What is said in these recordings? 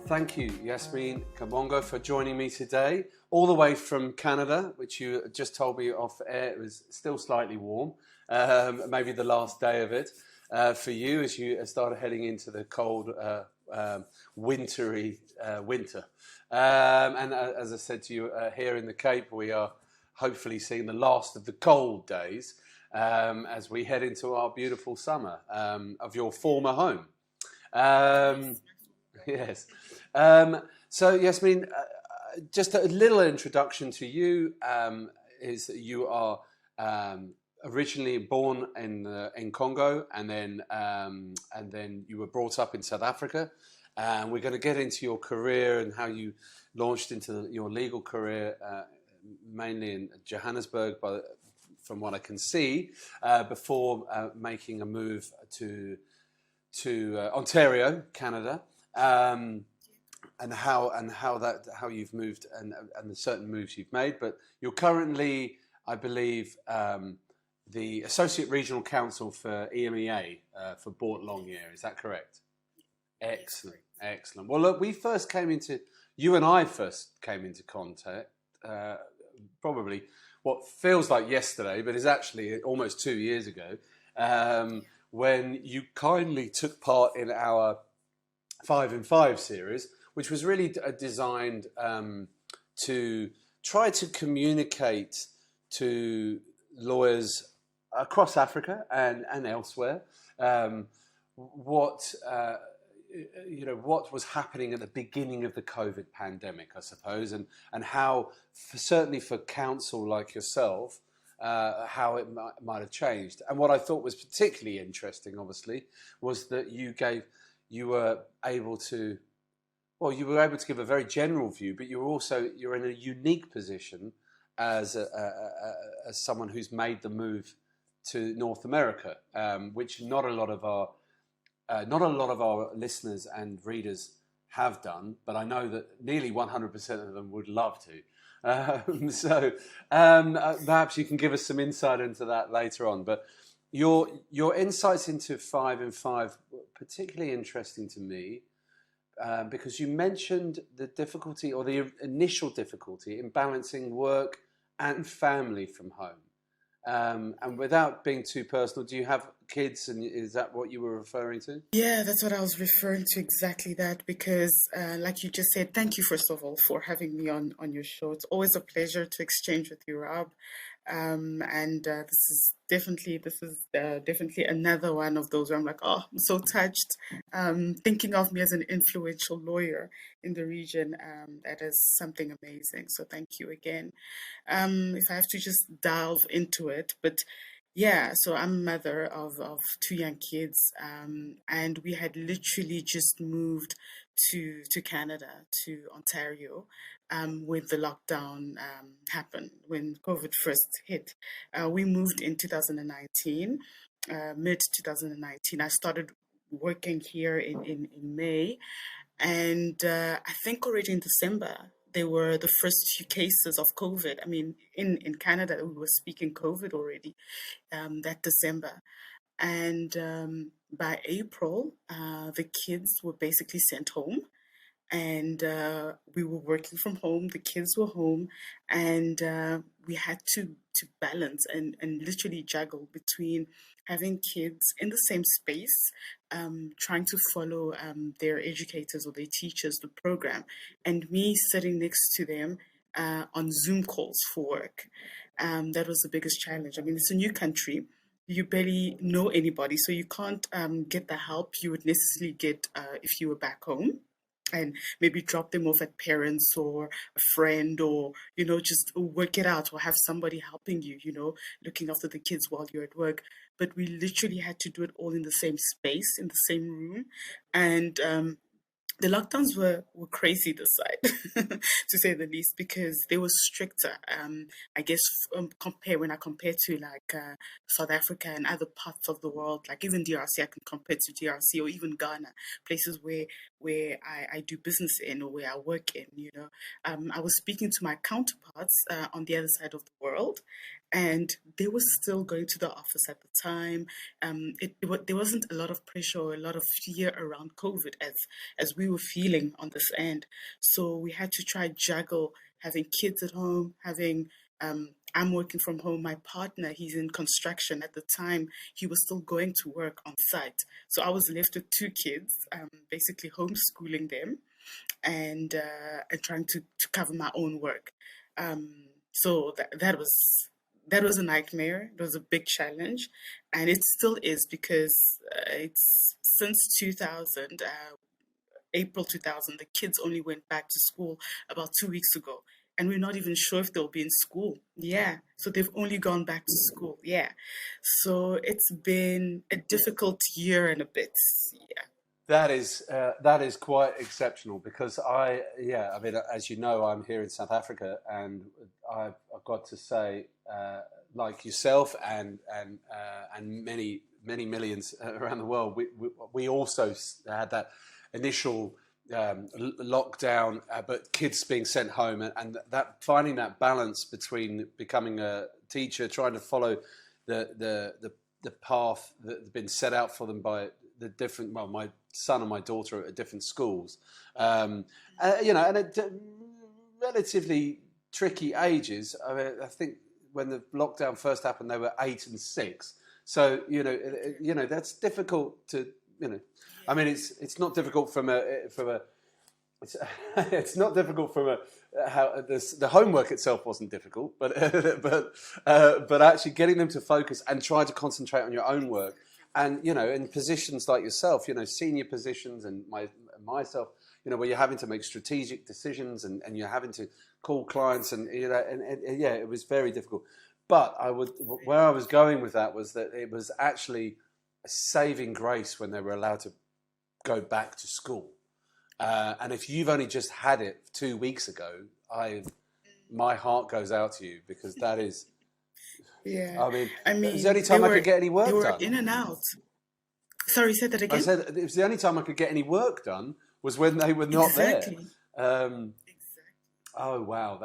Thank you, Yasmine Kabongo, for joining me today, all the way from Canada, which you just told me off air. It was still slightly warm, maybe the last day of it for you as you started heading into the cold, wintry winter. And as I said to you, here in the Cape, we are hopefully seeing the last of the cold days as we head into our beautiful summer of your former home. Yes. So, Yasmine, just a little introduction to you is that you are originally born in Congo, and then you were brought up in South Africa. And we're going to get into your career and how you launched into your legal career, mainly in Johannesburg, from what I can see, before making a move to Ontario, Canada. And how you've moved and the certain moves you've made, but you're currently, I believe, the Associate Regional Counsel for EMEA for Boort Longyear. Is that correct? Excellent, excellent. Well, look, you and I first came into contact probably what feels like yesterday, but is actually almost 2 years ago, when you kindly took part in our 5 in 5 series, which was really designed to try to communicate to lawyers across Africa and elsewhere what was happening at the beginning of the COVID pandemic, I suppose, and how, certainly for counsel like yourself, how it might have changed. And what I thought was particularly interesting, obviously, was that you were able to give a very general view, but you're in a unique position as someone who's made the move to North America, which not a lot of our listeners and readers have done, but I know that nearly 100% of them would love to. So perhaps you can give us some insight into that later on. But your insights into 5 in 5 were particularly interesting to me because you mentioned the difficulty, or the initial difficulty, in balancing work and family from home. And without being too personal, do you have kids, and is that what you were referring to? Yeah, that's what I was referring to, exactly that, because like you just said, thank you first of all for having me on your show. It's always a pleasure to exchange with you, Rob. And this is definitely another one of those where I'm like, oh, I'm so touched. Thinking of me as an influential lawyer in the region, that is something amazing. So thank you again. If I have to just delve into it, but yeah, so I'm a mother of 2 young kids, and we had literally just moved to Canada, to Ontario, when the lockdown happened, when COVID first hit. We moved in 2019, mid 2019. I started working here in May, and I think already in December, there were the first few cases of COVID. I mean, in Canada, we were speaking COVID already that December. And by April, the kids were basically sent home. And we were working from home, the kids were home, and we had to balance and literally juggle between having kids in the same space, trying to follow their educators or their teachers, the program, and me sitting next to them on Zoom calls for work. That was the biggest challenge. I mean, it's a new country. You barely know anybody, so you can't get the help you would necessarily get if you were back home, and maybe drop them off at parents or a friend, or just work it out, or have somebody helping you, looking after the kids while you're at work. But we literally had to do it all in the same space, in the same room. And the lockdowns were crazy this side, to say the least, because they were stricter. I guess when I compare to like South Africa and other parts of the world, like even DRC, I can compare to DRC, or even Ghana, places where I do business in, or where I work in. I was speaking to my counterparts on the other side of the world, and they were still going to the office at the time. There wasn't a lot of pressure or a lot of fear around COVID as we were feeling on this end. So we had to try juggle having kids at home, having I'm working from home. My partner, he's in construction at the time. He was still going to work on site. So I was left with two kids, basically homeschooling them and trying to cover my own work. So that was a nightmare. It was a big challenge, and it still is because it's since 2000, April 2000, the kids only went back to school about 2 weeks ago. And we're not even sure if they'll be in school. Yeah. So they've only gone back to school. Yeah. So it's been a difficult year and a bit. Yeah. That is quite exceptional because I mean, as you know, I'm here in South Africa, and I've got to say, like yourself and many millions around the world, we also had that initial lockdown, but kids being sent home, and that finding that balance between becoming a teacher, trying to follow the path that's been set out for them by the different, well, my son and my daughter are at different schools, you know, and at relatively tricky ages. I mean, I think when the lockdown first happened, they were 8 and 6. So, you know, that's difficult to, you know, I mean, it's not difficult from a it's not difficult from a how the homework itself wasn't difficult, but but actually getting them to focus and try to concentrate on your own work, and you know, in positions like yourself, you know, senior positions, and myself, you know, where you're having to make strategic decisions and you're having to call clients, and you know, and yeah, it was very difficult. But where I was going with that was that it was actually a saving grace when they were allowed to go back to school. And if you've only just had it 2 weeks ago, my heart goes out to you, because that is, Yeah. I mean, it was the only time I could get any work they were done. in and out. Sorry, say that I again. said it was the only time I could get any work done was when they were not Exactly. there. Oh wow,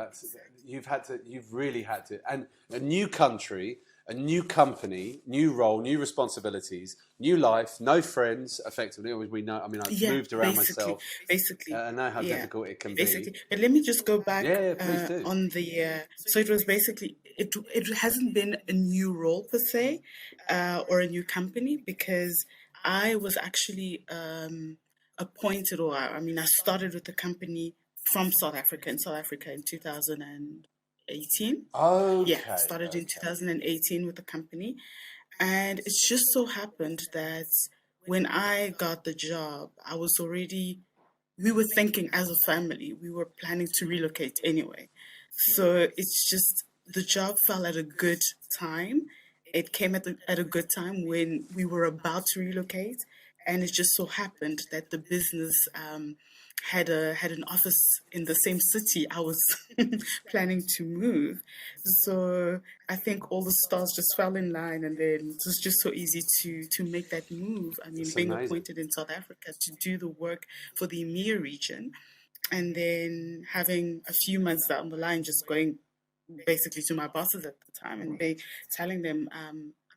you've really had to, and a new country, a new company, new role, new responsibilities, new life, no friends, effectively. We know. I mean, I've Yeah, moved around myself. basically, I know how yeah, difficult it can basically. be. But let me just go back Yeah, please do. on the. So it was basically it hasn't been a new role per se, or a new company, because I was actually appointed, or I mean, I started with the company from South Africa in 2018. Yeah, Okay, started in okay. 2018 with the company. And it's just so happened that when I got the job, we were thinking as a family, we were planning to relocate anyway. So it's just the job fell at a good time. It came at a good time when we were about to relocate. And it just so happened that the business had an office in the same city I was planning to move. So I think all the stars just fell in line, and then it was just so easy to make that move. I mean, That's being amazing. appointed in South Africa to do the work for the Umbiie region, and then having a few months down the line, just going basically to my bosses at the time and telling them,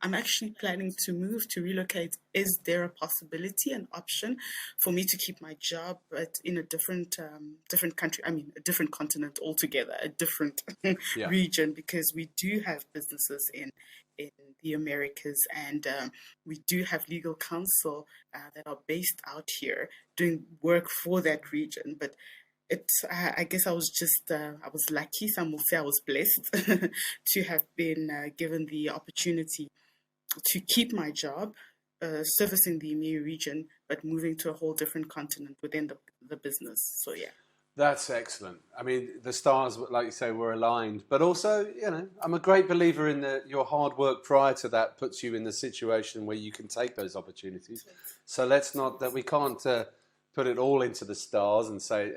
I'm actually planning to move, to relocate. Is there a possibility, an option for me to keep my job, but in a different country? I mean, a different continent altogether, a different Yeah. region, because we do have businesses in the Americas, and we do have legal counsel that are based out here doing work for that region. But I guess I was just, I was lucky. Some will say I was blessed to have been given the opportunity to keep my job, servicing the EMEA region, but moving to a whole different continent within the business. So, yeah. That's excellent. I mean, the stars, like you say, were aligned. But also, you know, I'm a great believer in your hard work prior to that puts you in the situation where you can take those opportunities. So let's not, that we can't put it all into the stars and say,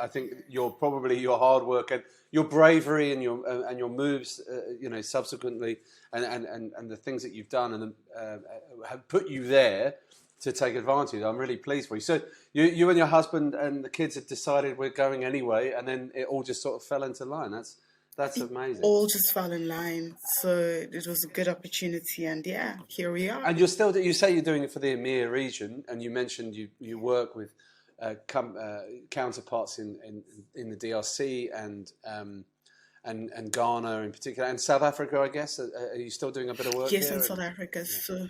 I think your hard work and your bravery and your moves, you know, subsequently, and the things that you've done and have put you there to take advantage. I'm really pleased for you. So you and your husband and the kids had decided we're going anyway, and then it all just sort of fell into line. That's amazing. All just fell in line. So it was a good opportunity, and yeah, here we are. And you say you're doing it for the Umbiie region, and you mentioned you work with counterparts in the DRC and Ghana in particular, and South Africa, I guess. Are you still doing a bit of work Yes, in here? South Africa. Yeah. So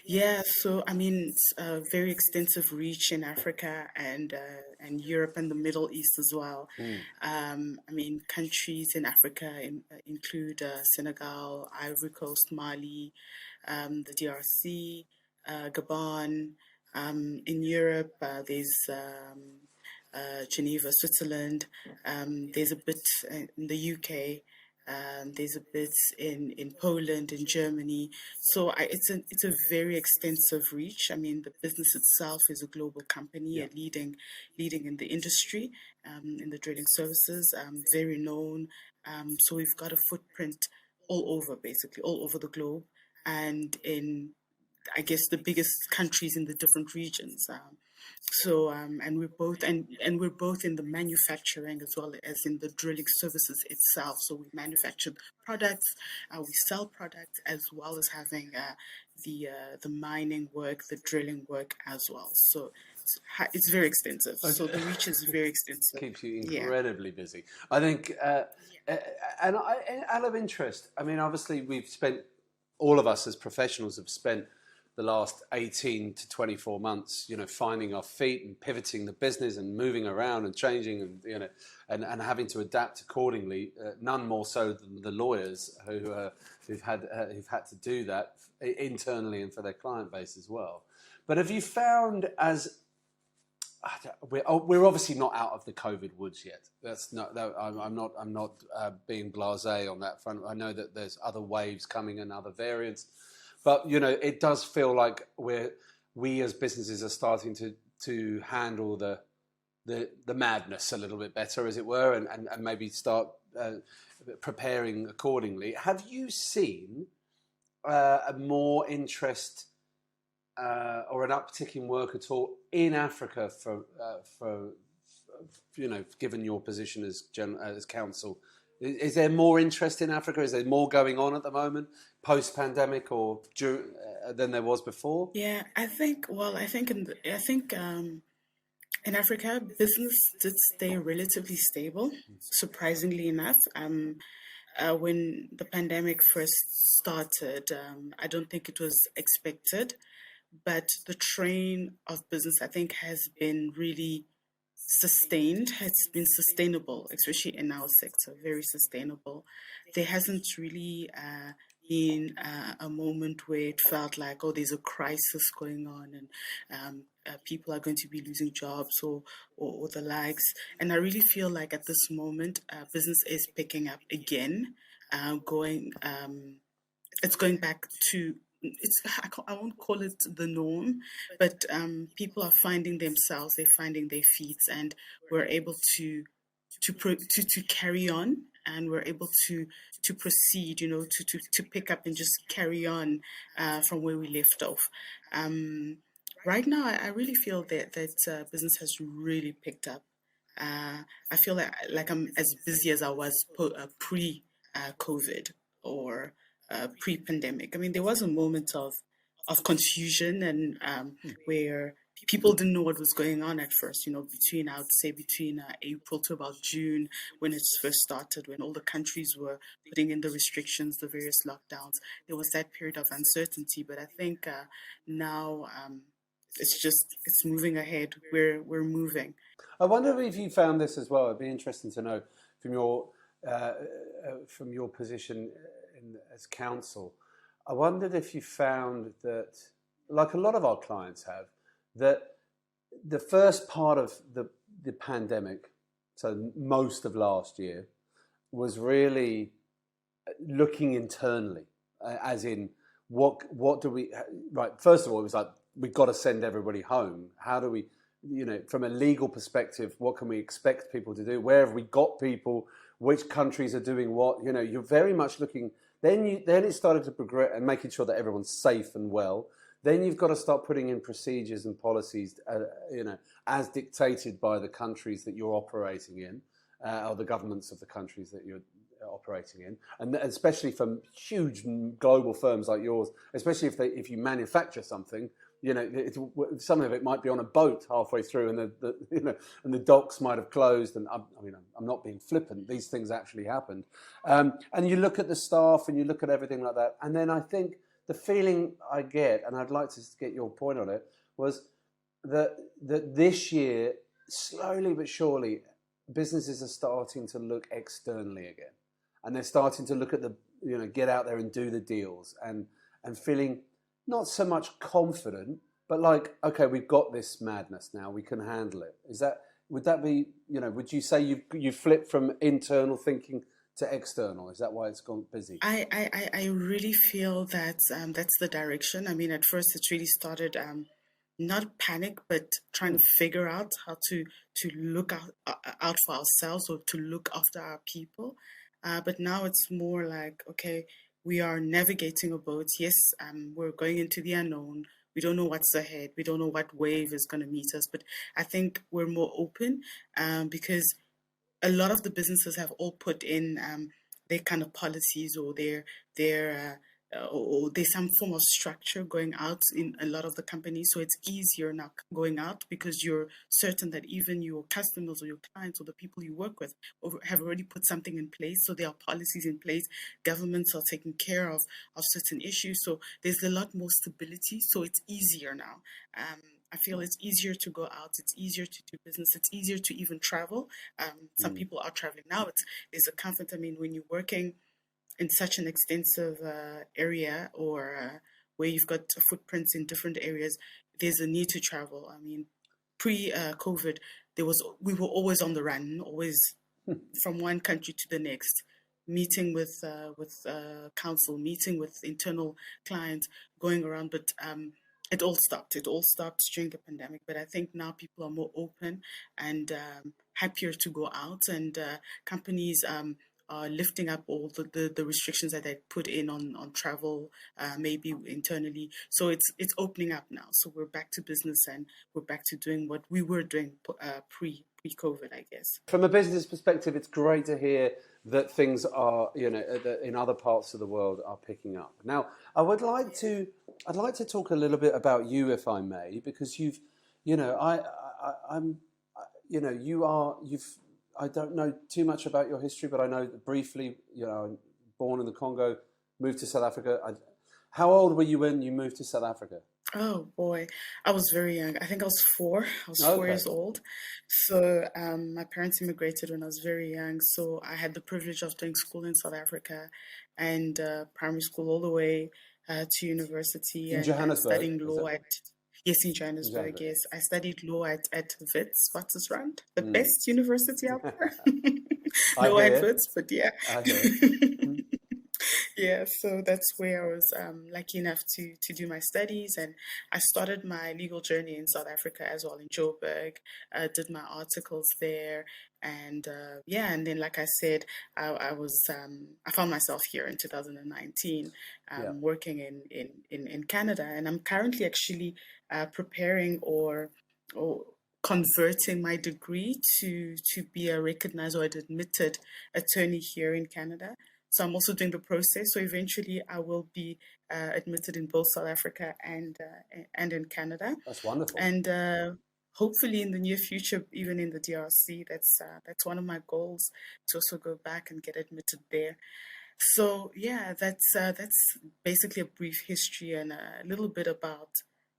yeah, so I mean, it's a very extensive reach in Africa and Europe and the Middle East as well. Mm. I mean, countries in Africa include Senegal, Ivory Coast, Mali, the DRC, Gabon. In Europe, there's Geneva, Switzerland. There's a bit in the UK. There's a bit in Poland, in Germany. So it's a very extensive reach. I mean, the business itself is a global company, Yeah. a leading in the industry, in the drilling services, very known. So we've got a footprint all over, basically, all over the globe, and in I guess the biggest countries in the different regions. And we're both in the manufacturing as well as in the drilling services itself. So we manufacture products, we sell products as well as having the mining work, the drilling work as well. So it's very extensive. So the reach is very extensive. Keeps you Yeah. incredibly busy. I think, and out of interest, I mean, obviously all of us as professionals have spent the last 18 to 24 months, finding our feet and pivoting the business and moving around and changing and having to adapt accordingly. None more so than the lawyers who've had to do that internally and for their client base as well. But have you found we're obviously not out of the COVID woods yet. I'm not being blasé on that front. I know that there's other waves coming and other variants. But it does feel like we as businesses are starting to handle the madness a little bit better, as it were, and maybe start preparing accordingly. Have you seen a more interest or an uptick in work at all in Africa for given your position as counsel? Is there more interest in Africa? Is there more going on at the moment, post-pandemic or than there was before? Yeah, I think. Well, I think in Africa, business did stay relatively stable, surprisingly enough. When the pandemic first started, I don't think it was expected, but the train of business, I think, has been really sustained. It's been sustainable, especially in our sector, very sustainable. There hasn't really been a moment where it felt like, oh, there's a crisis going on and people are going to be losing jobs or the likes. And I really feel like at this moment, business is picking up again, it's going back to I won't call it the norm, but people are finding themselves, they're finding their feet, and we're able to carry on, and we're able to proceed, to pick up and just carry on from where we left off. Right now, I really feel that business has really picked up. I feel like I'm as busy as I was pre COVID or pre-pandemic. I mean, there was a moment of confusion and where people didn't know what was going on at first. I would say between April to about June, when it first started, when all the countries were putting in the restrictions, the various lockdowns. There was that period of uncertainty, but I think now it's moving ahead. We're moving. I wonder if you found this as well. It'd be interesting to know from your position as counsel. I wondered if you found that, like a lot of our clients have, that the first part of the pandemic, so most of last year, was really looking internally, as in what do we, right, first of all, it was like, we've got to send everybody home. How do we, from a legal perspective, what can we expect people to do? Where have we got people? Which countries are doing what? You're very much looking. Then it started to progress and making sure that everyone's safe and well. Then you've got to start putting in procedures and policies, as dictated by the countries that you're operating in, or the governments of the countries that you're operating in, and especially from huge global firms like yours, especially if you manufacture something, some of it might be on a boat halfway through, and and the docks might have closed. And I'm not being flippant; these things actually happened. And you look at the staff, and you look at everything like that, and then I think the feeling I get, and I'd like to get your point on it, was that this year, slowly but surely, businesses are starting to look externally again, and they're starting to look at get out there and do the deals, and feeling not so much confident, but like, okay, we've got this madness now, we can handle it. Would that be, would you say you've flipped from internal thinking to external? Is that why it's gone busy? I really feel that that's the direction. I mean, at first it really started not panic, but trying to figure out how to look out for ourselves, or to look after our people. But now it's more like, okay, we are navigating a boat. Yes, we're going into the unknown. We don't know what's ahead. We don't know what wave is going to meet us. But I think we're more open because a lot of the businesses have all put in their kind of policies, or their or there's some form of structure going out in a lot of the companies. So it's easier now going out, because you're certain that even your customers or your clients or the people you work with have already put something in place. So there are policies in place. Governments are taking care of certain issues. So there's a lot more stability. So it's easier now. I feel it's easier to go out. It's easier to do business. It's easier to even travel. Some people are traveling now. There's a comfort. I mean, when you're working in such an extensive area, or where you've got footprints in different areas, there's a need to travel. I mean, pre-COVID, we were always on the run, always from one country to the next, meeting with council, meeting with internal clients, going around. But it all stopped. It all stopped during the pandemic. But I think now people are more open and happier to go out, and companies are lifting up all the restrictions that they put in on travel, maybe internally. So it's opening up now. So we're back to business, and we're back to doing what we were doing pre-COVID, I guess. From a business perspective, it's great to hear that things are, that in other parts of the world are picking up. Now, I'd like to talk a little bit about you, if I may, because you've, I don't know too much about your history, but I know that briefly, born in the Congo, moved to South Africa. How old were you when you moved to South Africa? Oh boy, I was very young. I think I was 4. I was 4 years old. So my parents immigrated when I was very young. So I had the privilege of doing school in South Africa, and primary school all the way to university, in and studying Johannesburg, law at. Yes, in Johannesburg, yes. I studied law at Wits, Witwatersrand, the best university out there. No adverts, but yeah. I hear. Yeah, so that's where I was lucky enough to do my studies, and I started my legal journey in South Africa as well, in Joburg. Did my articles there, and and then, like I said, I found myself here in 2019, working in Canada, and I'm currently actually preparing or converting my degree to be a recognized or an admitted attorney here in Canada. So I'm also doing the process. So eventually I will be admitted in both South Africa and in Canada. That's wonderful. And hopefully in the near future, even in the DRC, that's one of my goals, to also go back and get admitted there. So yeah, that's basically a brief history and a little bit about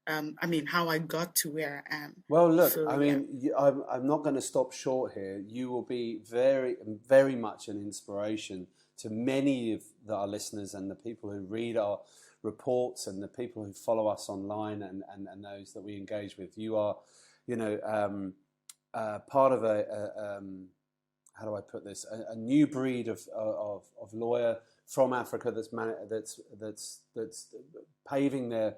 how I got to where I am. Well, look, So, I'm not going to stop short here. You will be very, very much an inspiration to many of our listeners, and the people who read our reports, and the people who follow us online, and those that we engage with. You are, part of how do I put this? A new breed of lawyer from Africa that's paving the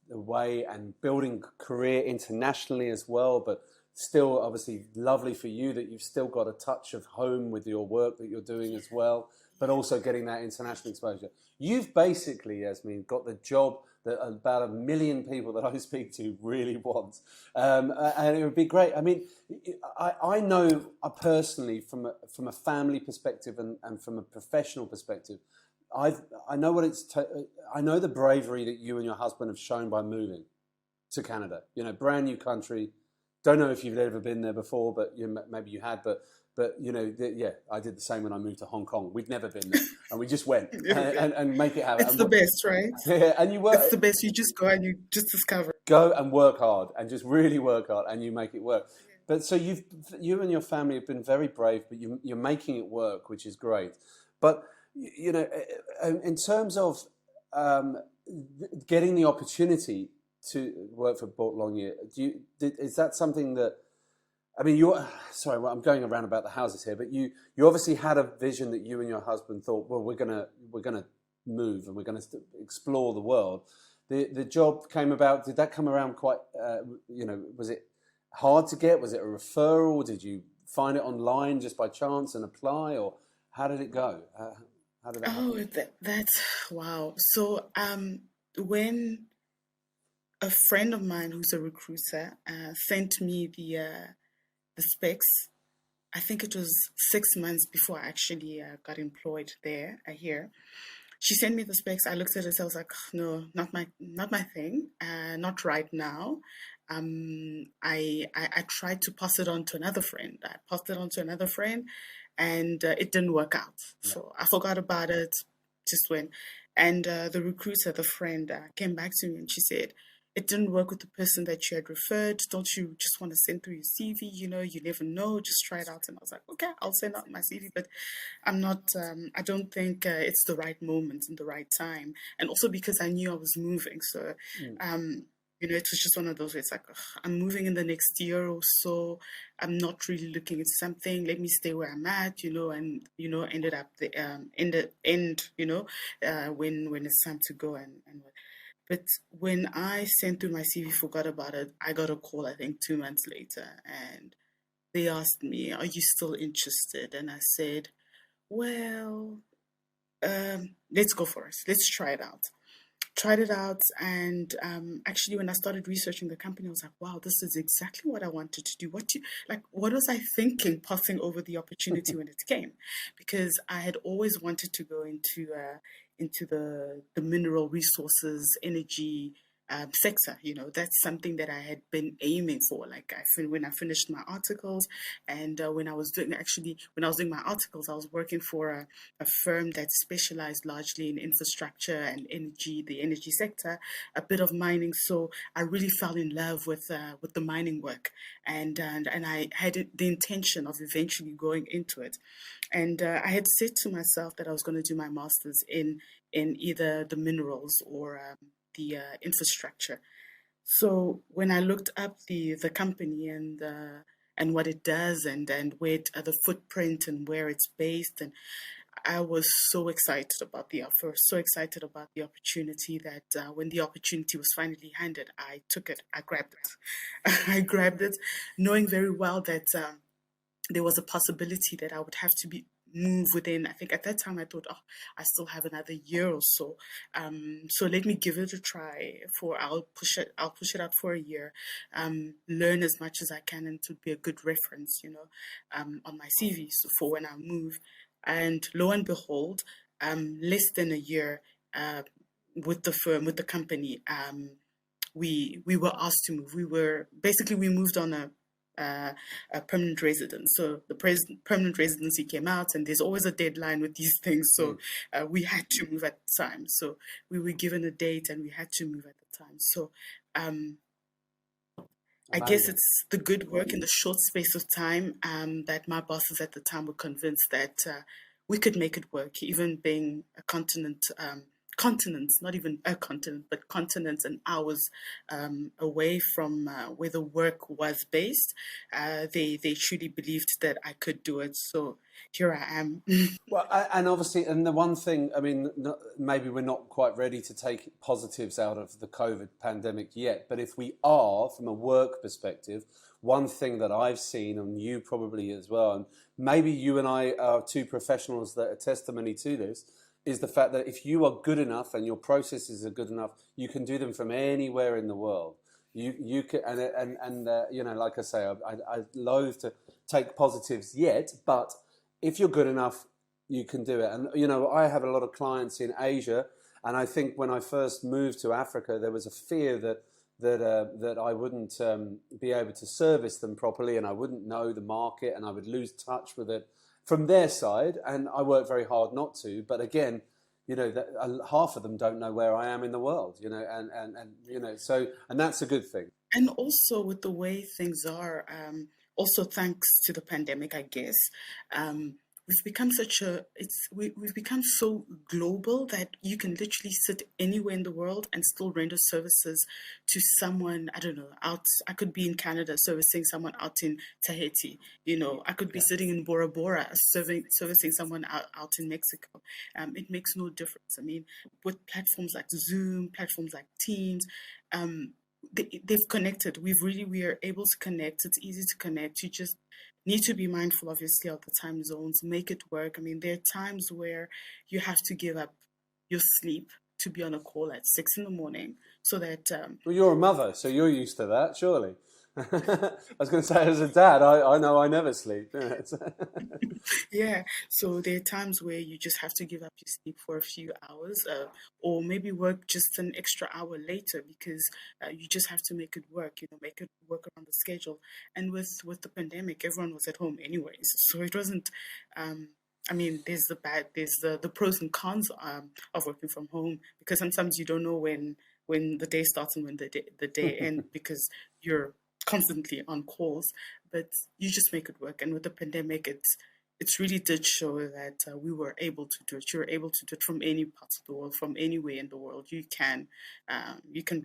way and building career internationally as well, but still obviously lovely for you that you've still got a touch of home with your work that you're doing as well. but also getting that international exposure. You've basically, Yasmine, got the job that about 1 million people that I speak to really want, and it would be great. I mean, I know personally from a family perspective and from a professional perspective, I know what I know the bravery that you and your husband have shown by moving to Canada. You know, brand new country. Don't know if you've ever been there before, but maybe you had. But you know, yeah, I did the same when I moved to Hong Kong. We'd never been there, and we just went and make it happen. It's the best, right? Yeah, and you work. It's the best. You just go and you just discover. Go and work hard, and just really work hard, and you make it work. But so you and your family have been very brave, but you're making it work, which is great. But you know, in terms of getting the opportunity to work for Bourke Longyear, is that something that, I mean, sorry, well, I'm going around about the houses here, but you obviously had a vision that you and your husband thought, well, we're gonna move and we're gonna explore the world. The job came about. Did that come around quite? Was it hard to get? Was it a referral? Did you find it online just by chance and apply, or how did it go? How did that happen? Oh, that's wow. So, when a friend of mine who's a recruiter sent me the specs, I think it was 6 months before I actually got employed there here. She sent me the specs. I looked at it. I was like, no, not my thing. Not right now. I tried to pass it on to another friend. I passed it on to another friend, and it didn't work out. Yeah. So I forgot about it. Just went, and the recruiter, the friend, came back to me and she said, it didn't work with the person that you had referred. Don't you just want to send through your CV? You know, you never know. Just try it out. And I was like, okay, I'll send out my CV, but I'm not. I don't think it's the right moment and the right time. And also because I knew I was moving, so it was just one of those where it's like, ugh, I'm moving in the next year or so. I'm not really looking at something. Let me stay where I'm at, and ended up the end, when it's time to go and. But when I sent through my CV, forgot about it, I got a call, I think 2 months later, and they asked me, are you still interested? And I said, well, let's go for it. Let's try it out. Tried it out, and actually when I started researching the company, I was like, wow, this is exactly what I wanted to do. What was I thinking passing over the opportunity when it came? Because I had always wanted to go into the mineral resources, energy sector. That's something that I had been aiming for. Like when I finished my articles, and when I was doing my articles, I was working for a firm that specialized largely in infrastructure and energy, the energy sector, a bit of mining. So I really fell in love with the mining work, and I had the intention of eventually going into it. And I had said to myself that I was going to do my master's in either the minerals or the infrastructure. So when I looked up the company and what it does and where the footprint and where it's based, and I was so excited about the offer, so excited about the opportunity that when the opportunity was finally handed, I took it, I grabbed it. I grabbed it, knowing very well that there was a possibility that I would have to move within. I think at that time I thought, oh, I still have another year or so. So let me give it a try. I'll push it out for a year. Learn as much as I can, and to be a good reference, on my CV for when I move. And lo and behold, less than a year with the company, we were asked to move. We moved on a permanent residence. So the permanent residency came out, and there's always a deadline with these things. So we had to move at the time. So we were given a date, and we had to move at the time. So I guess it's the good work in the short space of time that my bosses at the time were convinced that we could make it work, even being a continent continents, not even a continent, but continents and hours away from where the work was based. They truly believed that I could do it. So here I am. Well, and obviously, and the one thing, I mean, maybe we're not quite ready to take positives out of the COVID pandemic yet, but if we are, from a work perspective, one thing that I've seen, and you probably as well, and maybe you and I are two professionals that are testimony to this, is the fact that if you are good enough and your processes are good enough, you can do them from anywhere in the world. You can, you know, like I say, I loathe to take positives yet, but if you're good enough, you can do it. And, you know, I have a lot of clients in Asia, and I think when I first moved to Africa, there was a fear that I wouldn't be able to service them properly, and I wouldn't know the market, and I would lose touch with it from their side. And I work very hard not to. But again, you know, half of them don't know where I am in the world, you know, and you know, so, and that's a good thing. And also with the way things are, also thanks to the pandemic, I guess, we've become we've become so global that you can literally sit anywhere in the world and still render services to someone. I don't know, out. I could be in Canada servicing someone out in Tahiti. You know, I could be Yeah. sitting in Bora Bora servicing someone out in Mexico. It makes no difference. I mean, with platforms like Zoom, platforms like Teams, they've connected. We are able to connect. It's easy to connect. You just need to be mindful, obviously, of the time zones. Make it work. I mean, there are times where you have to give up your sleep to be on a call at 6 in the morning, so that Well, you're a mother, so you're used to that, surely. I was going to say, as a dad, I know I never sleep. yeah. So there are times where you just have to give up your sleep for a few hours, or maybe work just an extra hour later because you just have to make it work. You know, make it work around the schedule. And with the pandemic, everyone was at home anyways, so it wasn't. I mean, there's the pros and cons of working from home, because sometimes you don't know when the day starts and when the day ends, because you're constantly on calls, but you just make it work. And with the pandemic, it's really did show that we were able to do it. You're able to do it from any parts of the world, from anywhere in the world. You can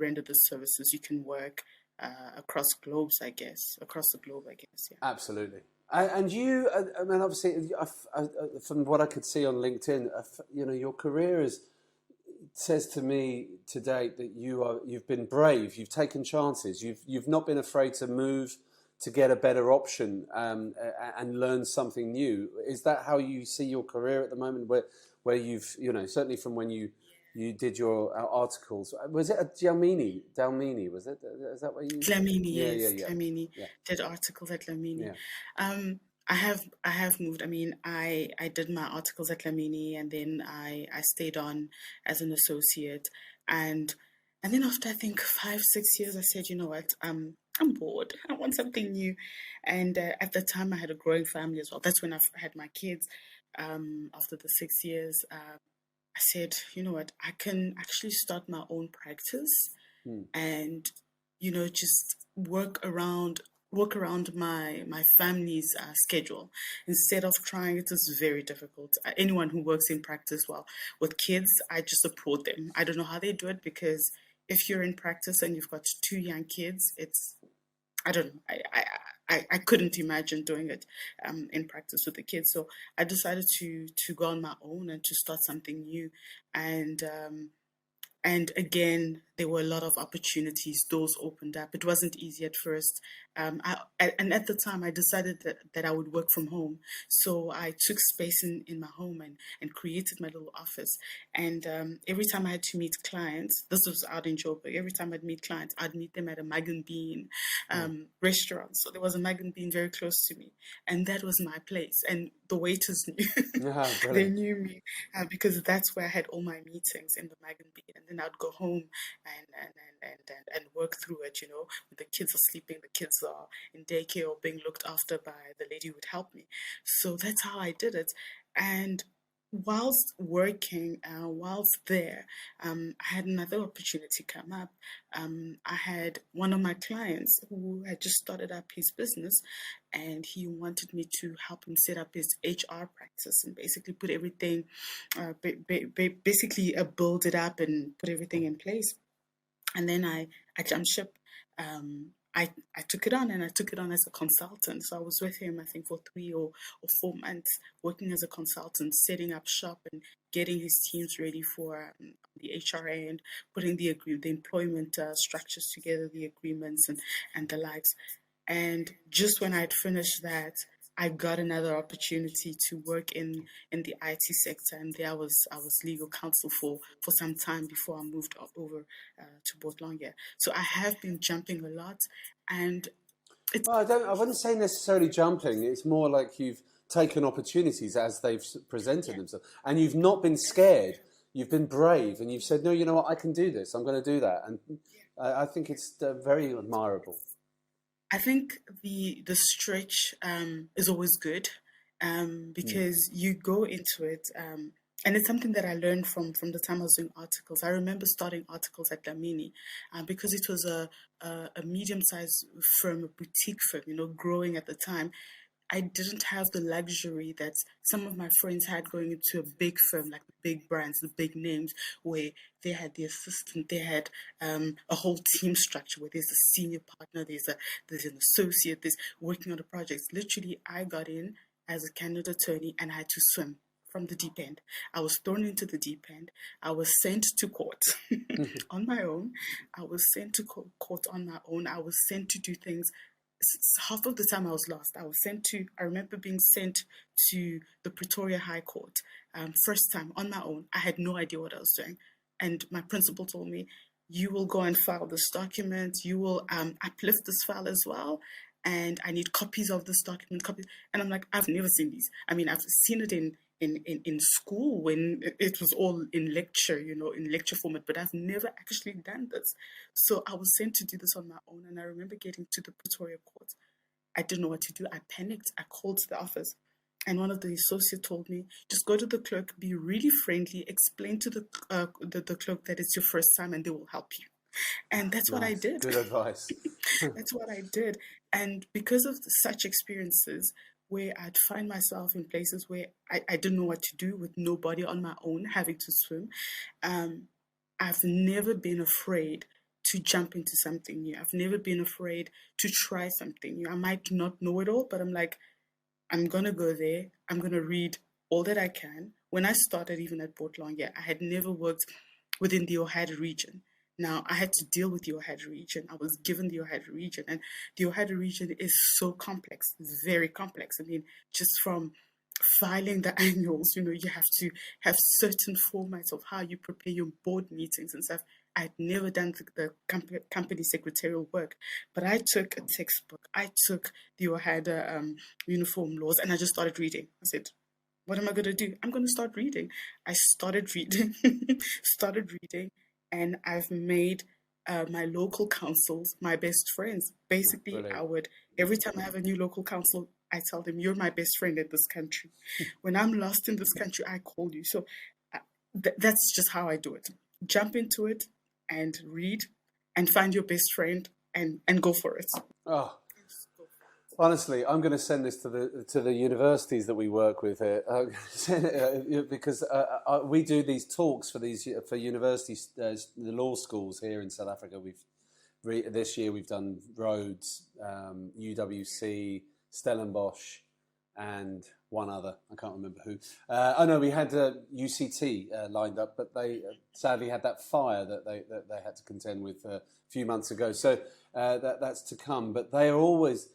render the services. You can work across globes, I guess, across the globe, I guess. Yeah. Absolutely. And you, I mean, obviously, from what I could see on LinkedIn, you know, your career says to me to date that you've been brave. You've taken chances. You've not been afraid to move to get a better option and learn something new. Is that how you see your career at the moment? Where you've, you know, certainly from when you did your articles. Was it at Dalmini? Was it? Is that what you? Dlamini, Yeah, yes, yeah, Dlamini. yeah, Did articles at Dlamini. yeah, I have moved. I mean, I did my articles at Dlamini, and then I stayed on as an associate, and and then after I think 5 6 years, I said, you know what, I'm bored. I want something new, and at the time I had a growing family as well. That's when I had my kids. After the 6 years, I said, you know what, I can actually start my own practice, hmm, and just work around my family's schedule instead of trying. It is very difficult. Anyone who works in practice, well, with kids, I just applaud them. I don't know how they do it, because if you're in practice and you've got two young kids, it's, I don't know. I couldn't imagine doing it in practice with the kids. So I decided to go on my own and to start something new. And again, there were a lot of opportunities. Doors opened up. It wasn't easy at first. And at the time, I decided that I would work from home. So I took space in my home and created my little office. And every time I had to meet clients, this was out in Joburg. Every time I'd meet clients, I'd meet them at a Mag and Bean yeah. restaurant. So there was a Mag and Bean very close to me. And that was my place. And the waiters knew. Yeah, They brilliant. knew me because that's where I had all my meetings, in the Mag and Bean. And then I'd go home and work through it. When the kids are sleeping, the kids are in daycare or being looked after by the lady who would help me. So that's how I did it. And whilst working, whilst there, I had another opportunity come up. I had one of my clients who had just started up his business, and he wanted me to help him set up his HR practice and basically put everything, basically build it up and put everything in place. And then I jumped ship. I took it on, and I took it on as a consultant. So I was with him, I think, for 3 or 4 months, working as a consultant, setting up shop and getting his teams ready for the HRA and putting the employment structures together, the agreements and the likes. And just when I'd finished that, I got another opportunity to work in the IT sector, and there I was legal counsel for some time before I moved over to Botlonge. So I have been jumping a lot, and it's Well, I wouldn't say necessarily jumping. It's more like you've taken opportunities as they've presented yeah. themselves, and you've not been scared. You've been brave, and you've said, "No, you know what? I can do this. I'm going to do that." And I think it's very admirable. I think the stretch is always good Mm. because you go into it, and it's something that I learned from the time I was doing articles. I remember starting articles at Lamini because it was a medium sized firm, a boutique firm, growing at the time. I didn't have the luxury that some of my friends had going into a big firm, like the big brands, the big names, where they had the assistant, they had a whole team structure where there's a senior partner, there's an associate, there's working on the projects. Literally, I got in as a candidate attorney and I had to swim from the deep end. I was thrown into the deep end. I was sent to court on my own. I was sent to court on my own. I was sent to do things half of the time I was lost. I remember being sent to the Pretoria High Court. First time on my own. I had no idea what I was doing. And my principal told me, you will go and file this document. You will uplift this file as well. And I need copies of this document. Copies. And I'm like, I've never seen these. I mean, I've seen it in school when it was all in lecture, in lecture format, but I've never actually done this. So I was sent to do this on my own. And I remember getting to the Pretoria court. I didn't know what to do. I panicked. I called the office. And one of the associates told me, just go to the clerk, be really friendly, explain to the clerk that it's your first time and they will help you. And that's what I Nice, did. good advice. That's what I did. And because of such experiences where I'd find myself in places where I didn't know what to do with nobody on my own, having to swim, um, I've never been afraid to jump into something new. I've never been afraid to try something new. I might not know it all, but I'm like, I'm going to go there. I'm going to read all that I can. When I started, even at Port Longyear, I had never worked within the Ohio region. Now, I had to deal with the Ohio region. I was given the Ohio region, and the Ohio region is so complex. It's very complex. I mean, just from filing the annuals, you have to have certain formats of how you prepare your board meetings and stuff. I'd never done company secretarial work, but I took a textbook. I took the OHADA uniform laws, and I just started reading. I said, what am I going to do? I'm going to start reading. I started reading, started reading, and I've made my local councils my best friends. Basically, Brilliant. every time I have a new local council, I tell them, you're my best friend in this country. When I'm lost in this country, I call you. So that's just how I do it. Jump into it and read and find your best friend and go for it. Oh, honestly, I'm going to send this to the universities that we work with here, because we do these talks for universities, the law schools here in South Africa. This year we've done Rhodes, UWC, Stellenbosch, and one other. I can't remember who. Oh no, we had UCT lined up, but they sadly had that fire that they had to contend with a few months ago. So that's to come. But they are always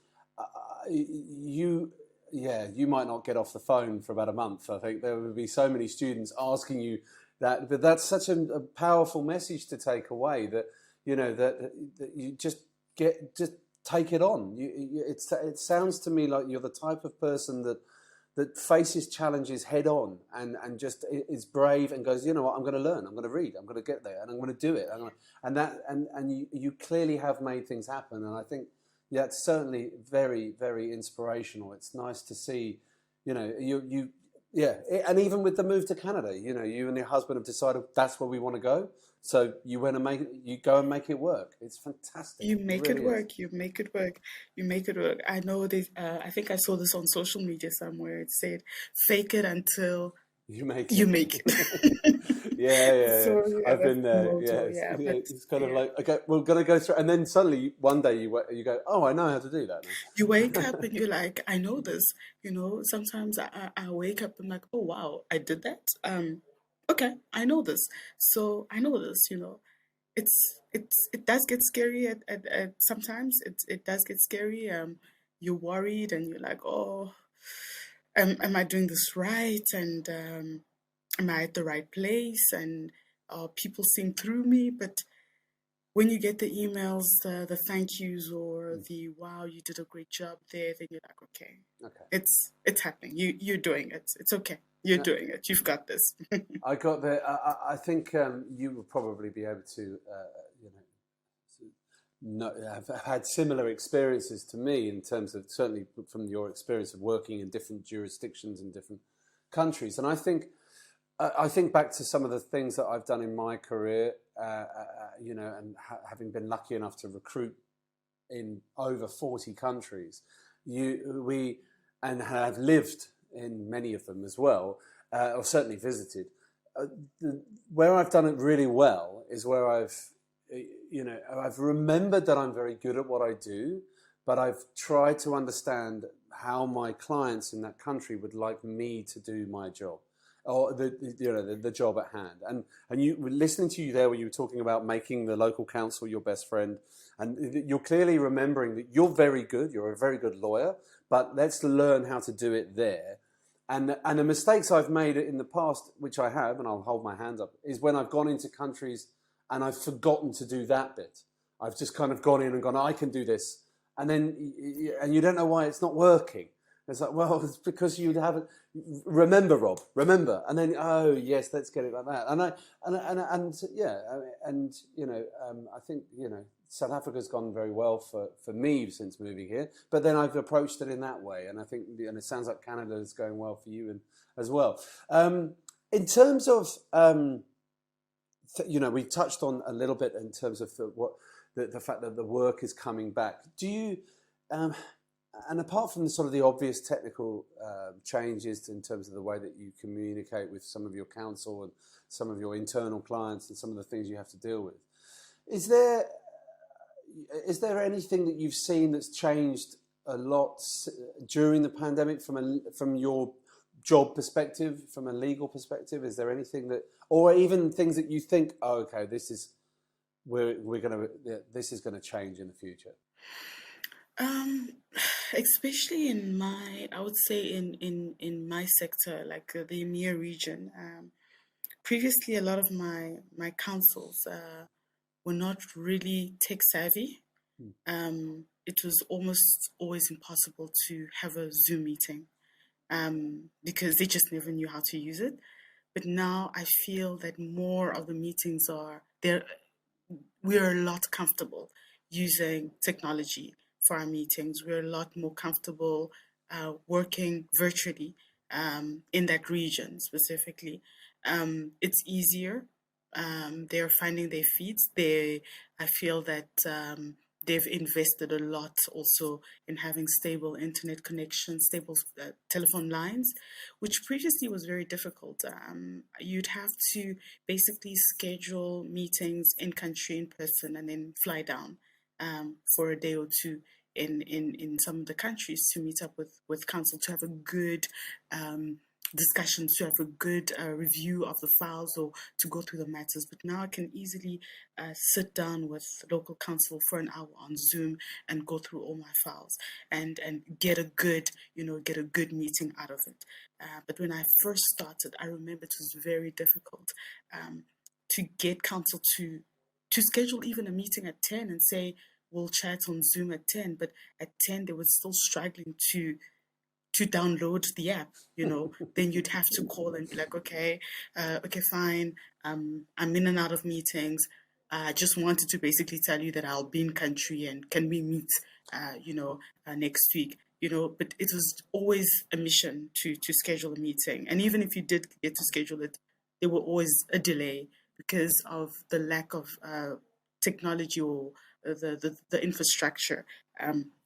you might not get off the phone for about a month. I think there would be so many students asking you that, but that's such a powerful message to take away, that that you just take it on. It sounds to me like you're the type of person that faces challenges head on and just is brave and goes, you know what, I'm going to learn, I'm going to read, I'm going to get there, and I'm going to do it. And you clearly have made things happen, and I think it's certainly very, very inspirational. It's nice to see, you And even with the move to Canada, you and your husband have decided that's where we want to go. So you go and make it work. It's fantastic. You It make it really is. work. You make it work. You make it work. I know this. I think I saw this on social media somewhere. It said, "Fake it until You make you it. make it." Yeah, yeah, yeah. So yeah, I've that's been the there. Yeah, motto. Yeah, but it's kind of yeah, like, okay, we're gonna go through, and then suddenly one day you go, oh, I know how to do that you wake now. up and you're like, I know this. Sometimes I wake up and I'm like, oh wow, I did that. Okay, I know this. So I know this. It does get scary at sometimes. It does get scary. You're worried and you're like, oh, am I doing this right? And am I at the right place? And are people seeing through me? But when you get the emails, the thank yous or the wow, you did a great job there, then you're like, okay, Okay. it's happening. You're doing it. It's okay. You're No, doing it. You've got this. I got there. I think you will probably be able to, you know, have had similar experiences to me in terms of certainly from your experience of working in different jurisdictions in different countries. And I think back to some of the things that I've done in my career, and having been lucky enough to recruit in over 40 countries, and have lived in many of them as well, or certainly visited. Where I've done it really well is where I've remembered that I'm very good at what I do, but I've tried to understand how my clients in that country would like me to do my job, or the job at hand. And you listening to you there, when you were talking about making the local council your best friend, and you're clearly remembering that you're very good. You're a very good lawyer, but let's learn how to do it there. And the mistakes I've made in the past, which I have, and I'll hold my hands up, is when I've gone into countries and I've forgotten to do that bit. I've just kind of gone in and gone, I can do this, and then you don't know why it's not working. It's like, well, it's because you haven't. Remember, Rob. Remember, and then oh yes, let's get it like that. I think South Africa's gone very well for me since moving here. But then I've approached it in that way, and I think it sounds like Canada is going well for you as well. In terms of we touched on a little bit in terms of the fact that the work is coming back. Do you? And apart from the obvious technical changes in terms of the way that you communicate with some of your counsel and some of your internal clients and some of the things you have to deal with, is there anything that you've seen that's changed a lot during the pandemic from your job perspective, from a legal perspective? Is there anything or even things that you think, oh, okay, this is gonna change in the future? Especially I would say in my sector, like the EMEA region. Previously, a lot of my councils were not really tech savvy. It was almost always impossible to have a Zoom meeting because they just never knew how to use it. But now I feel that more of the meetings are there. We're a lot comfortable using technology for our meetings. We're a lot more comfortable working virtually in that region specifically. It's easier. They're finding their feet. I feel that they've invested a lot also in having stable internet connections, stable telephone lines, which previously was very difficult. You'd have to basically schedule meetings in country in person and then fly down for a day or two in some of the countries to meet up with counsel to have a good discussions, to have a good review of the files or to go through the matters. But now I can easily sit down with local counsel for an hour on Zoom and go through all my files and get a good meeting out of it. But when I first started, I remember it was very difficult to get counsel to schedule even a meeting at 10 and say we'll chat on Zoom at 10, but at 10 they were still struggling to download the app. Then you'd have to call and be like, okay, fine, I'm in and out of meetings. I just wanted to basically tell you that I'll be in country and can we meet, next week. but it was always a mission to schedule a meeting. And even if you did get to schedule it, there were always a delay because of the lack of technology or the infrastructure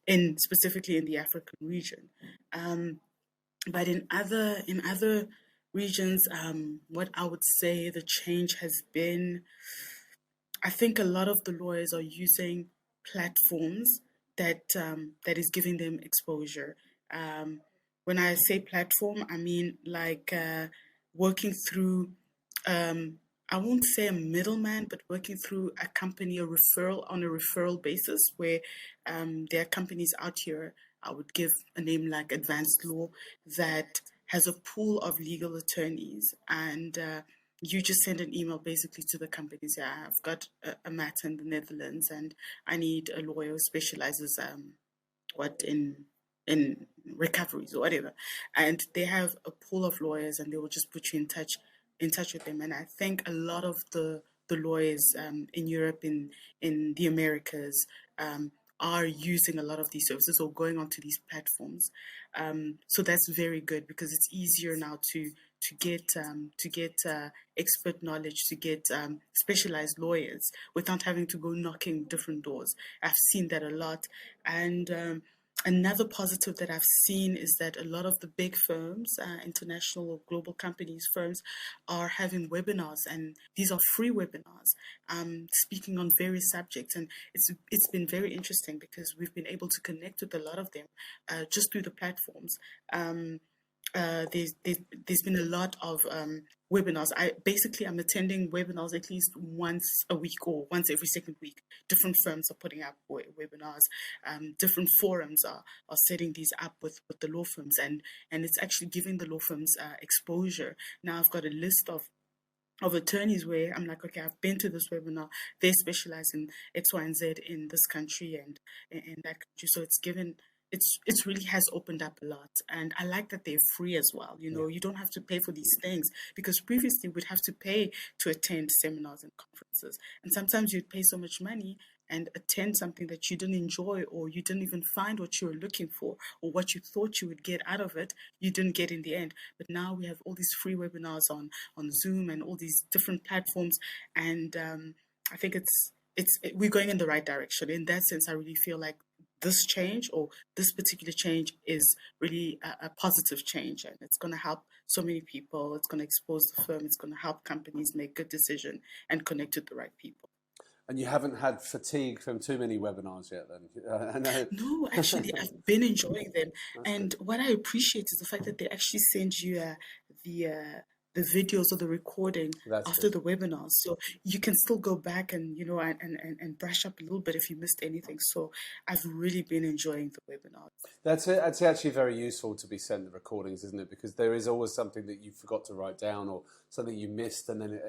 in specifically in the African region. But in other regions, what I would say the change has been, I think a lot of the lawyers are using platforms that is giving them exposure. Um, when I say platform, I mean like working through, um, I won't say a middleman, but working through a company, a referral on a referral basis, where there are companies out here. I would give a name like Advanced Law that has a pool of legal attorneys, and you just send an email basically to the companies. Yeah, I've got a matter in the Netherlands, and I need a lawyer who specializes what in recoveries or whatever, and they have a pool of lawyers, and they will just put you in touch with them. And I think a lot of the lawyers in Europe, in the Americas, um, are using a lot of these services or going onto these platforms. So that's very good because it's easier now to get expert knowledge, to get specialized lawyers without having to go knocking different doors. I've seen that a lot. And another positive that I've seen is that a lot of the big firms, international or global companies, firms, are having webinars, and these are free webinars, speaking on various subjects. And it's been very interesting because we've been able to connect with a lot of them just through the platforms. Um, there's been a lot of webinars. I'm attending webinars at least once a week or once every second week. Different firms are putting up webinars. Different forums are setting these up with the law firms, and it's actually giving the law firms exposure. Now I've got a list of attorneys where I'm like, okay, I've been to this webinar. They specialize in X, Y, and Z in this country and in that country. So it's really has opened up a lot, and I like that they're free as well. Yeah. You don't have to pay for these things, because previously we'd have to pay to attend seminars and conferences, and sometimes you'd pay so much money and attend something that you didn't enjoy, or you didn't even find what you were looking for, or what you thought you would get out of it, you didn't get in the end. But now we have all these free webinars on Zoom and all these different platforms, and I think we're going in the right direction. In that sense, I really feel like this change, or this particular change, is really a positive change, and it's going to help so many people. It's going to expose the firm. It's going to help companies make good decisions and connect with the right people. And you haven't had fatigue from too many webinars yet, then? I know. No, actually, I've been enjoying them, That's and good. what I appreciate is the fact that they actually send you the videos or the recording That's after good. the webinar, so you can still go back and and brush up a little bit if you missed anything. So I've really been enjoying the webinars. That's it. It's actually very useful to be sent the recordings, isn't it? Because there is always something that you forgot to write down or something you missed, and then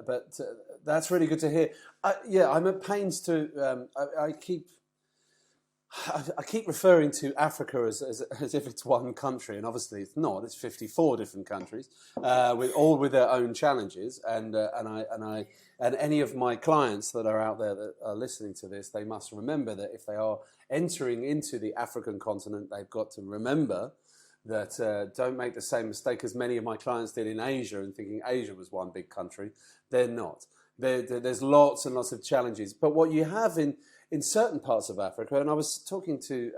but that's really good to hear. Yeah, I'm at pains to. I keep referring to Africa as if it's one country, and obviously it's not. It's 54 different countries, with their own challenges. And any of my clients that are out there that are listening to this, they must remember that if they are entering into the African continent, they've got to remember that don't make the same mistake as many of my clients did in Asia and thinking Asia was one big country. They're not. There's lots and lots of challenges. But what you have in certain parts of Africa, and I was talking to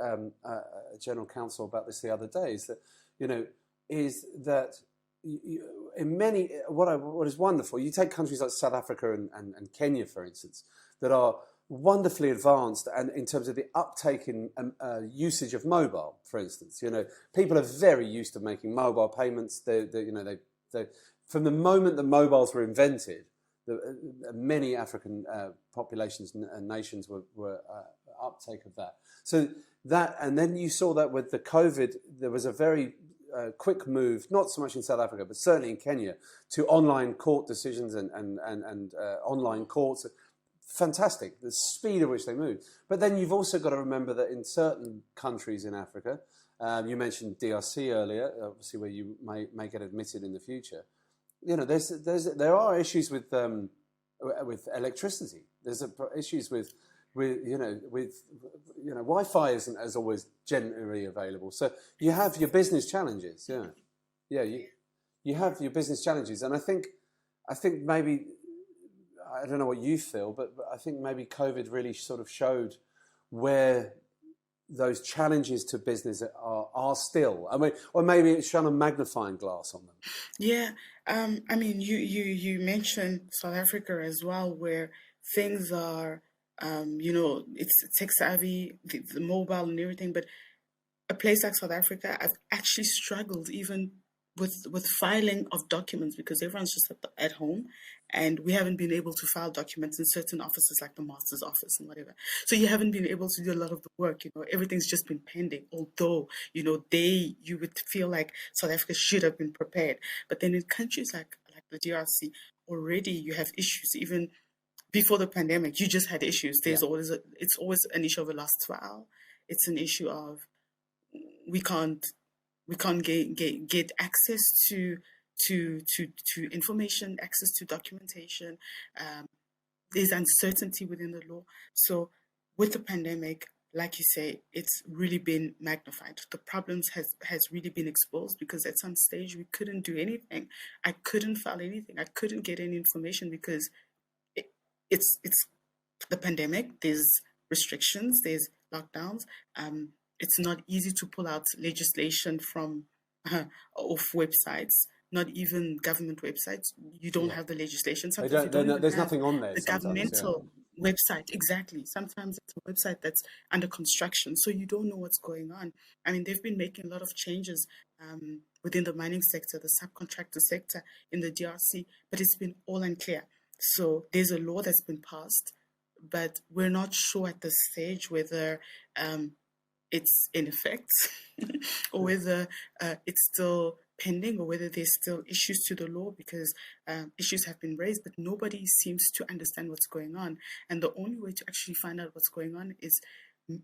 a general counsel about this the other day, is that in many, what is wonderful, you take countries like South Africa and Kenya, for instance, that are wonderfully advanced, and in terms of the uptake in usage of mobile, for instance, people are very used to making mobile payments. From the moment that mobiles were invented, many African populations and nations were uptake of that. So that, and then you saw that with the COVID, there was a very quick move, not so much in South Africa, but certainly in Kenya, to online court decisions and online courts. Fantastic, the speed at which they move. But then you've also got to remember that in certain countries in Africa, you mentioned DRC earlier, obviously where you may get admitted in the future. There are issues with electricity. There's issues with Wi-Fi isn't as always generally available. So you have your business challenges. You have your business challenges, and I think maybe, I don't know what you feel, but I think maybe COVID really sort of showed where those challenges to business are still. I mean, or maybe it's shone a magnifying glass on them. Yeah, I mean, you mentioned South Africa as well, where things are, it's tech savvy, the mobile and everything. But a place like South Africa, I've actually struggled even with filing of documents because everyone's just at home, and we haven't been able to file documents in certain offices like the master's office and whatever. So you haven't been able to do a lot of the work. Everything's just been pending. Although you would feel like South Africa should have been prepared, but then in countries like the DRC, already you have issues even before the pandemic. You just had issues. Yeah. It's always an issue of a lost file. It's an issue of we can't get access to information, access to documentation. There's uncertainty within the law. So with the pandemic, like you say, it's really been magnified. The problems has really been exposed because at some stage we couldn't do anything. I couldn't file anything. I couldn't get any information because it's the pandemic. There's restrictions. There's lockdowns. It's not easy to pull out legislation from off websites, not even government websites. You don't have the legislation. Sometimes you don't even there's have nothing on there. the governmental website. Exactly. Sometimes it's a website that's under construction, so you don't know what's going on. I mean, they've been making a lot of changes within the mining sector, the subcontractor sector in the DRC, but it's been all unclear. So there's a law that's been passed, but we're not sure at this stage whether it's in effect or whether it's still pending or whether there's still issues to the law because issues have been raised, but nobody seems to understand what's going on. And the only way to actually find out what's going on is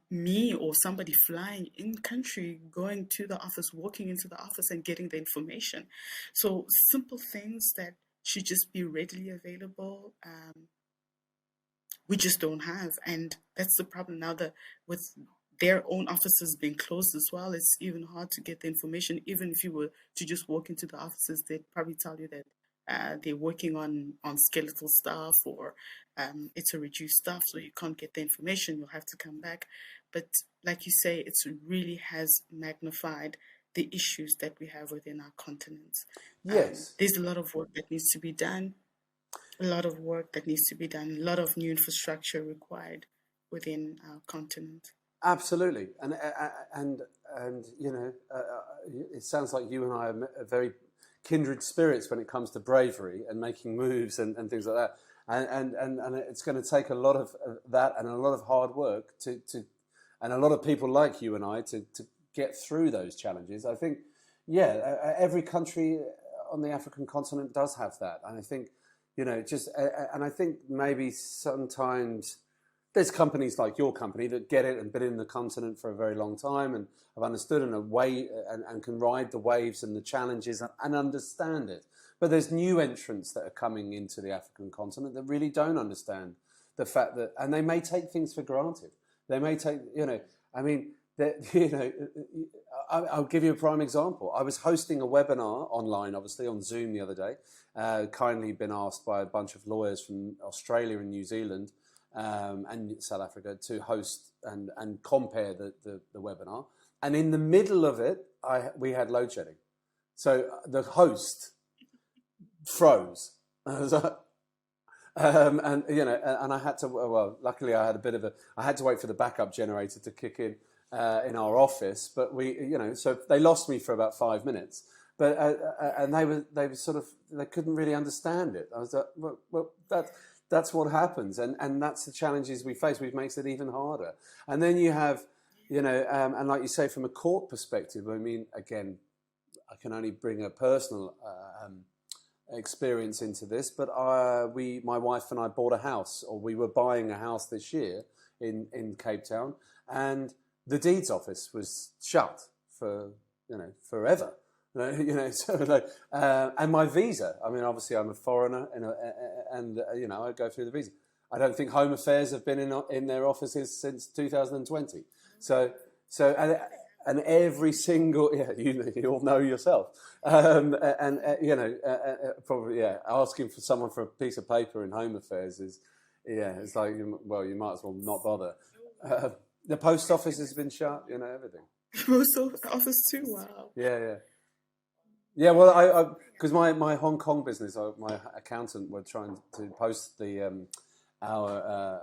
me or somebody flying in country, going to the office, walking into the office and getting the information. So simple things that should just be readily available, we just don't have. And that's the problem now that with their own offices being closed as well, it's even hard to get the information. Even if you were to just walk into the offices, they'd probably tell you that they're working on skeletal staff or it's a reduced staff, so you can't get the information. You'll have to come back. But like you say, it really has magnified the issues that we have within our continent. Yes. There's a lot of work that needs to be done. A lot of work that needs to be done. A lot of new infrastructure required within our continent. Absolutely, and it sounds like you and I are very kindred spirits when it comes to bravery and making moves and things like that. And it's going to take a lot of that and a lot of hard work to and a lot of people like you and I to get through those challenges. I think, every country on the African continent does have that, and I think, and I think maybe sometimes there's companies like your company that get it and been in the continent for a very long time and have understood and can ride the waves and the challenges and understand it. But there's new entrants that are coming into the African continent that really don't understand the fact that, and they may take things for granted. They may take, I'll give you a prime example. I was hosting a webinar online, obviously on Zoom the other day, kindly been asked by a bunch of lawyers from Australia and New Zealand and South Africa to host and compare the webinar. And in the middle of it, we had load shedding. So the host froze. And I had to, luckily I had to wait for the backup generator to kick in our office, but so they lost me for about 5 minutes, but and they couldn't really understand it. I was like, well that's what happens, and that's the challenges we face, which makes it even harder. And then you have, and like you say, from a court perspective, I mean, again, I can only bring a personal experience into this, but my wife and I bought a house, or we were buying a house this year in Cape Town, and the deeds office was shut for forever. And my visa. I mean, obviously, I'm a foreigner, and I go through the visa. I don't think Home Affairs have been in their offices since 2020. So and every single you all know yourself, probably asking for someone for a piece of paper in Home Affairs is it's like well you might as well not bother. The post office has been shut, everything. Post office too. Wow. Yeah. Well, because my Hong Kong business, my accountant were trying to post our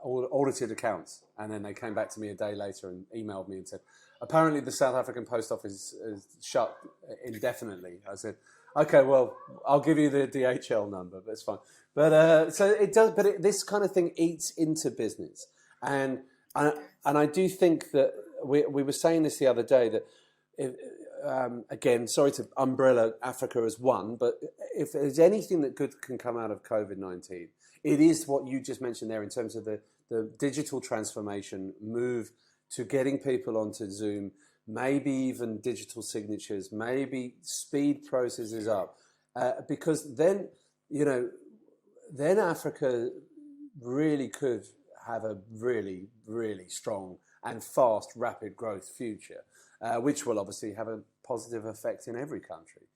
audited accounts, and then they came back to me a day later and emailed me and said, apparently the South African post office is shut indefinitely. I said, okay, well, I'll give you the DHL number, that's fine. But so it does. But this kind of thing eats into business, and I do think that we were saying this the other day that. Again, sorry to umbrella Africa as one, but if there's anything that good can come out of COVID-19, it is what you just mentioned there in terms of the digital transformation, move to getting people onto Zoom, maybe even digital signatures, maybe speed processes up, because then Africa really could have a really, really strong and fast, rapid growth future. Which will obviously have a positive effect in every country,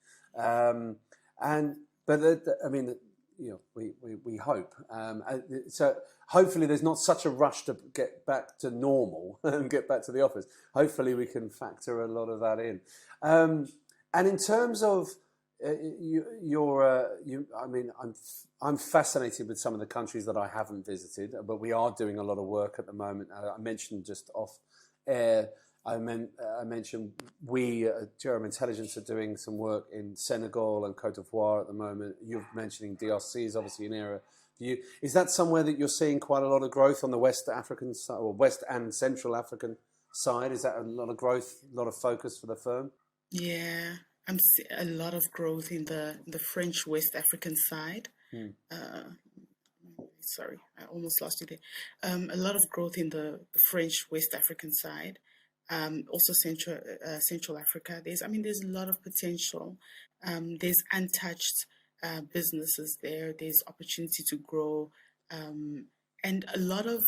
we hope. So hopefully there's not such a rush to get back to normal and get back to the office. Hopefully we can factor a lot of that in. And in terms of I'm fascinated with some of the countries that I haven't visited, but we are doing a lot of work at the moment. I mentioned just off air. I mentioned we at Jerem Intelligence are doing some work in Senegal and Cote d'Ivoire at the moment. You're mentioning DRC is obviously an area for you. Is that somewhere that you're seeing quite a lot of growth on the West African side, or West and Central African side? Is that a lot of growth, a lot of focus for the firm? Yeah, I'm seeing a lot of growth in the French West African side. Sorry, I almost lost you there. A lot of growth in the French West African side. Also Central Africa. There's a lot of potential. There's untouched businesses there. There's opportunity to grow, and a lot of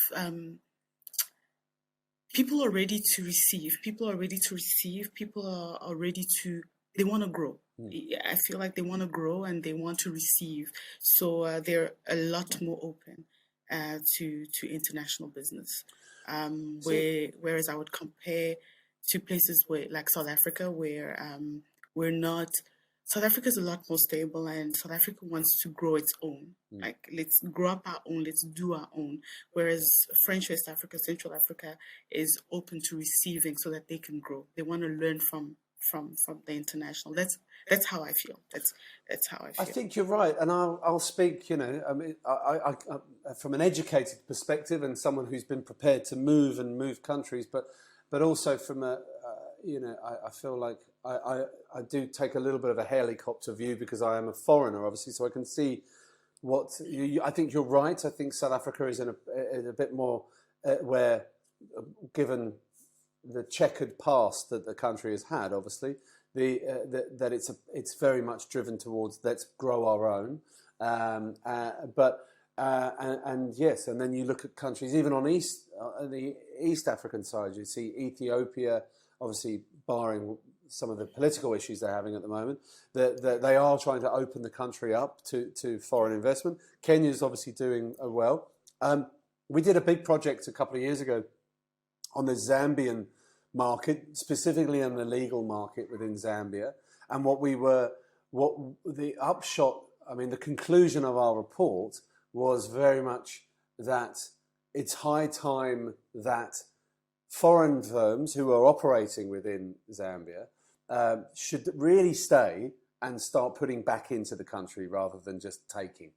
people are ready to receive. People are ready to receive. People are ready to. They want to grow. I feel like they want to grow and they want to receive. So they're a lot more open to international business. Whereas I would compare to places like South Africa, where we're not. South Africa is a lot more stable, and South Africa wants to grow its own. Like, let's grow up our own, let's do our own. Whereas French West Africa, Central Africa is open to receiving so that they can grow. They want to learn from the international. That's how I feel. That's how I feel. I think you're right, and I'll speak. I from an educated perspective and someone who's been prepared to move countries, but also from a I feel like I do take a little bit of a helicopter view because I am a foreigner, obviously, so I can see what I think you're right. I think South Africa is in a bit more where, given the checkered past that the country has had, obviously, that it's very much driven towards let's grow our own, and yes, and then you look at countries even on the East African side, you see Ethiopia, obviously barring some of the political issues they're having at the moment, that they are trying to open the country up to foreign investment. Kenya's obviously doing well. We did a big project a couple of years ago on the Zambian market, specifically on the legal market within Zambia. And the upshot, the conclusion of our report was very much that it's high time that foreign firms who are operating within Zambia should really stay and start putting back into the country rather than just taking.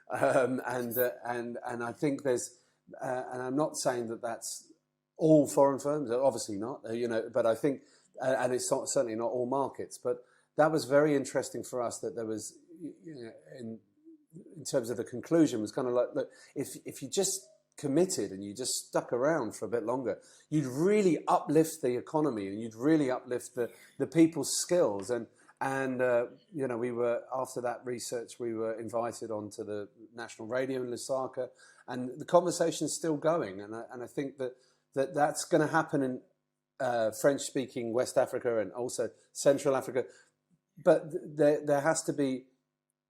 And I think there's, and I'm not saying that that's all foreign firms, obviously not, but I think, and it's certainly not all markets, but that was very interesting for us that there was, in terms of the conclusion, was kind of like, look, if you just committed and you just stuck around for a bit longer, you'd really uplift the economy and you'd really uplift the people's skills. And And you know, we were, after that research, we were invited onto the national radio in Lusaka, and the conversation is still going. And I think that's going to happen in French-speaking West Africa and also Central Africa. But there has to be,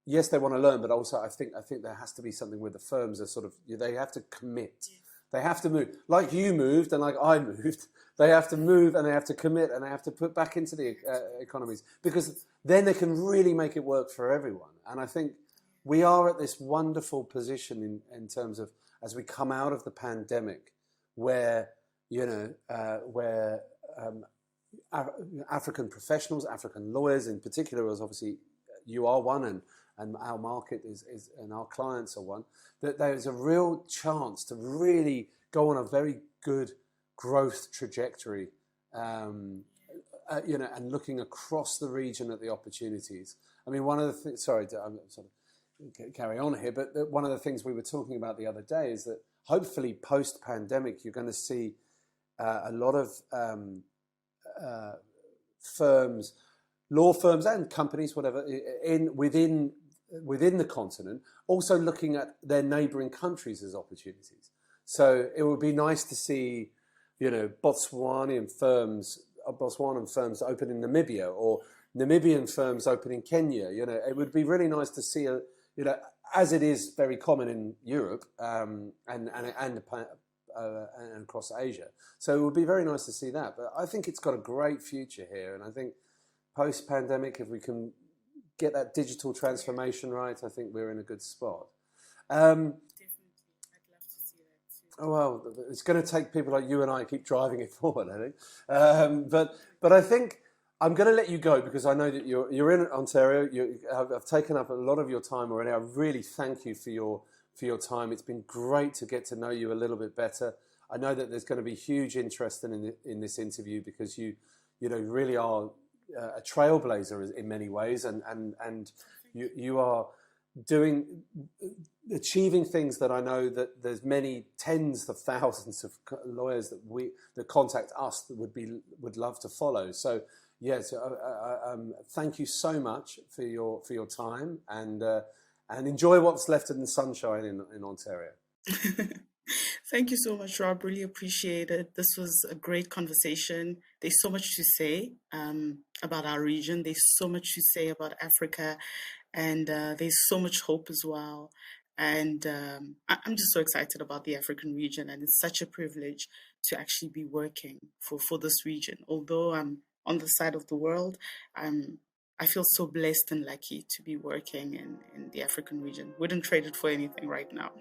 yes, they want to learn, but also I think there has to be something where the firms are sort of, they have to commit. They have to move. Like you moved and like I moved, they have to move and they have to commit and they have to put back into the economies, because then they can really make it work for everyone. And I think we are at this wonderful position in terms of, as we come out of the pandemic, where, you know, African professionals, African lawyers in particular, as obviously you are one, and our market is and our clients are one, that there is a real chance to really go on a very good growth trajectory, you know, and looking across the region at the opportunities. I mean, one of the things, sorry, I'm sort of carry on here, but one of the things we were talking about the other day is that hopefully post-pandemic, you're going to see a lot of firms, law firms and companies, whatever, within the continent, also looking at their neighbouring countries as opportunities. So it would be nice to see, you know, Botswanan firms open in Namibia, or Namibian firms open in Kenya. You know, it would be really nice to see, you know, as it is very common in Europe and across Asia. So it would be very nice to see that. But I think it's got a great future here, and I think post-pandemic, if we can get that digital transformation right, I think we're in a good spot. Definitely, I'd love to see that too. Oh, well, it's going to take people like you and I to keep driving it forward, I think. But I think I'm going to let you go, because I know that you're in Ontario. I've taken up a lot of your time already. I really thank you for your time. It's been great to get to know you a little bit better. I know that there's going to be huge interest in this interview, because you know, really are a trailblazer in many ways, and you are achieving things that I know that there's many tens of thousands of lawyers that contact us that would love to follow. So yes, thank you so much for your time, and enjoy what's left in the sunshine in Ontario. Thank you so much, Rob. Really appreciate it. This was a great conversation. There's so much to say about our region. There's so much to say about Africa, and there's so much hope as well. And I'm just so excited about the African region, and it's such a privilege to actually be working for this region. Although I'm on the side of the world, I feel so blessed and lucky to be working in the African region. Wouldn't trade it for anything right now.